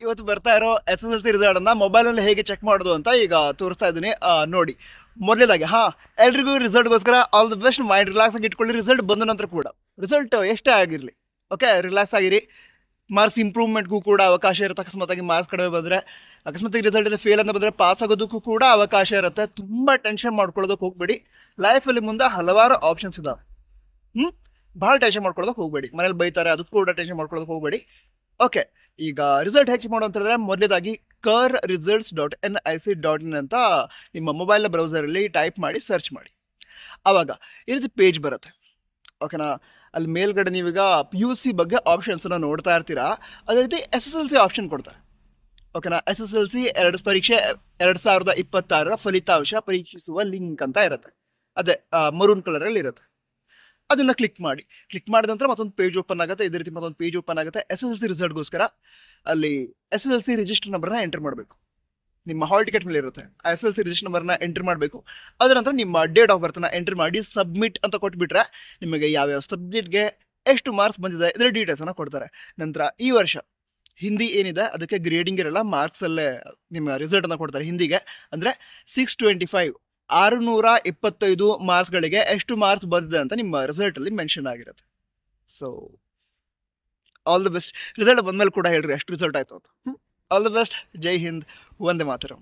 ಇವತ್ತು ಬರ್ತಾ ಇರೋ S S L C result ಅನ್ನ ಮೊಬೈಲ್ ಅಲ್ಲಿ ಹೇಗೆ ಚೆಕ್ ಮಾಡೋದು ಅಂತ ಈಗ ತೋರಿಸ್ತಾ ಇದ್ದೀನಿ. ನೋಡಿ, ಮೊದಲೇದಾಗಿ ಎಲ್ರಿಗೂ ರಿಸಲ್ಟ್ಗೋಸ್ಕರ all the best. Mind relax ಆಗಿ ಇಟ್ಕೊಳ್ಳಿ. ರಿಸಲ್ಟ್ ಬಂದ ನಂತರ ಕೂಡ ರಿಸಲ್ಟ್ ಎಷ್ಟೇ ಆಗಿರಲಿ, ಓಕೆ, ರಿಲ್ಯಾಕ್ಸ್ ಆಗಿರಿ. ಮಾರ್ಕ್ಸ್ ಇಂಪ್ರೂವ್ಮೆಂಟ್ಗೂ ಕೂಡ ಅವಕಾಶ ಇರುತ್ತೆ. ಅಕಸ್ಮಾತಾಗಿ ಮಾರ್ಕ್ಸ್ ಕಡಿಮೆ ಬಂದರೆ, ಅಕಸ್ಮಾತಾಗಿ ರಿಸಲ್ಟ್ ಫೇಲ್ ಅಂತ ಬಂದರೆ ಪಾಸ್ ಆಗೋದಕ್ಕೂ ಕೂಡ ಅವಕಾಶ ಇರುತ್ತೆ. ತುಂಬ ಟೆನ್ಷನ್ ಮಾಡ್ಕೊಳ್ಳೋದಕ್ಕೆ ಹೋಗ್ಬೇಡಿ. ಲೈಫಲ್ಲಿ ಮುಂದೆ ಹಲವಾರು ಆಪ್ಷನ್ಸ್ ಇದಾವೆ. ಭಾಳ ಟೆನ್ಷನ್ ಮಾಡ್ಕೊಳ್ಳೋದಕ್ಕೆ ಹೋಗಬೇಡಿ. ಮನೇಲಿ ಬೈತಾರೆ, ಅದಕ್ಕೂ ಕೂಡ ಟೆನ್ಷನ್ ಮಾಡ್ಕೊಳ್ಳೋದಕ್ಕೆ ಹೋಗಬೇಡಿ. ಓಕೆ, ಈಗ ರಿಸಲ್ಟ್ ಹೆಚ್ಚು ಮಾಡು ಅಂತ ಹೇಳಿದ್ರೆ ಮೊದಲೇದಾಗಿ KERResults.nic.in ಅಂತ ನಿಮ್ಮ ಮೊಬೈಲ್ ಬ್ರೌಸರಲ್ಲಿ ಟೈಪ್ ಮಾಡಿ ಸರ್ಚ್ ಮಾಡಿ. ಆವಾಗ ಈ ರೀತಿ ಪೇಜ್ ಬರುತ್ತೆ, ಓಕೆನಾ. ಅಲ್ಲಿ ಮೇಲ್ಗಡೆ ನೀವೀಗ PUC ಬಗ್ಗೆ ಆಪ್ಷನ್ಸನ್ನು ನೋಡ್ತಾ ಇರ್ತೀರಾ. ಅದೇ ರೀತಿ SSLC ಆಪ್ಷನ್ ಕೊಡ್ತಾರೆ, ಓಕೆನಾ. SSLC ಪರೀಕ್ಷೆ 2026 ಫಲಿತಾಂಶ ಪರೀಕ್ಷಿಸುವ ಲಿಂಕ್ ಅಂತ ಇರುತ್ತೆ. ಅದೇ ಮರೂನ್ ಕಲರಲ್ಲಿ ಇರುತ್ತೆ. ಅದನ್ನು ಕ್ಲಿಕ್ ಮಾಡಿ. ಕ್ಲಿಕ್ ಮಾಡಿದ ನಂತರ ಮತ್ತೊಂದು ಪೇಜ್ ಓಪನ್ ಆಗುತ್ತೆ. ಇದೇ ರೀತಿ ಮತ್ತೊಂದು ಪೇಜ್ ಓಪನ್ ಆಗುತ್ತೆ. SSLC ರಿಸಲ್ಟ್ಗೋಸ್ಕರ ಅಲ್ಲಿ SSLC ರಿಜಿಸ್ಟರ್ ನಂಬರ್ನ ಎಂಟರ್ ಮಾಡಬೇಕು. ನಿಮ್ಮ ಹಾಲ್ ಟಿಕೆಟ್ ಮೇಲೆ ಇರುತ್ತೆ. SSLC ರಿಜಿಸ್ಟರ್ ನಂಬರ್ನ ಎಂಟರ್ ಮಾಡಬೇಕು. ಅದರ ನಂತರ ನಿಮ್ಮ ಡೇಟ್ ಆಫ್ ಬರ್ತನ್ನ ಎಂಟರ್ ಮಾಡಿ ಸಬ್ಮಿಟ್ ಅಂತ ಕೊಟ್ಬಿಟ್ರೆ ನಿಮಗೆ ಯಾವ್ಯಾವ ಸಬ್ಜೆಕ್ಟ್ಗೆ ಎಷ್ಟು ಮಾರ್ಕ್ಸ್ ಬಂದಿದೆ ಇದರ ಡೀಟೇಲ್ಸನ್ನು ಕೊಡ್ತಾರೆ. ನಂತರ ಈ ವರ್ಷ ಹಿಂದಿ ಏನಿದೆ ಅದಕ್ಕೆ ಗ್ರೇಡಿಂಗ್ ಇರಲ್ಲ, ಮಾರ್ಕ್ಸಲ್ಲೇ ನಿಮ್ಮ ರಿಸಲ್ಟನ್ನು ಕೊಡ್ತಾರೆ. ಹಿಂದಿಗೆ ಅಂದರೆ 625 625 ಮಾರ್ಕ್ಸ್ಗಳಿಗೆ ಎಷ್ಟು ಮಾರ್ಕ್ಸ್ ಬಂದಿದೆ ಅಂತ ನಿಮ್ಮ ರಿಸಲ್ಟಲ್ಲಿ ಮೆನ್ಷನ್ ಆಗಿರುತ್ತೆ. So all the best. Result ಬಂದಮೇಲೆ ಕೂಡ ಹೇಳ್ರಿ ಎಷ್ಟು ರಿಸಲ್ಟ್ ಆಯಿತು ಅಂತ. All the best. ಜೈ ಹಿಂದ್, ವಂದೇ ಮಾತರಂ.